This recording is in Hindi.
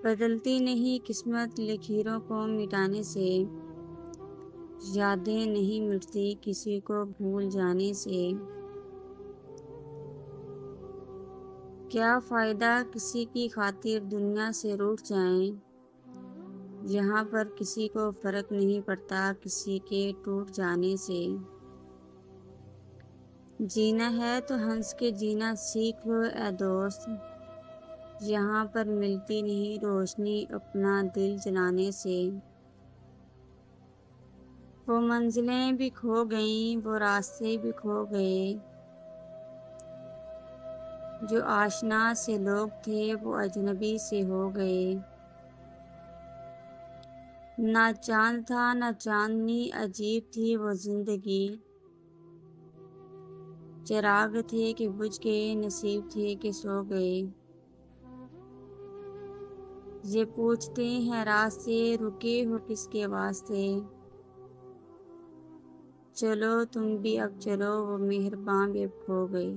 बदलती नहीं किस्मत लकीरों को मिटाने से, यादें नहीं मिटती किसी को भूल जाने से। क्या फ़ायदा किसी की खातिर दुनिया से रूठ जाएं, यहाँ पर किसी को फ़र्क नहीं पड़ता किसी के टूट जाने से। जीना है तो हंस के जीना सीख लो ए दोस्त, यहाँ पर मिलती नहीं रोशनी अपना दिल जलाने से। वो मंजिलें भी खो गईं, वो रास्ते भी खो गए, जो आशना से लोग थे वो अजनबी से हो गए। ना चांद था ना चांदनी, अजीब थी वो जिंदगी, चिराग थे कि बुझ गए, नसीब थे कि सो गए। ये पूछते हैं रास्ते, रुके हो किसके वास्ते, चलो तुम भी अब चलो, वो मेहरबान भी अब खो गए।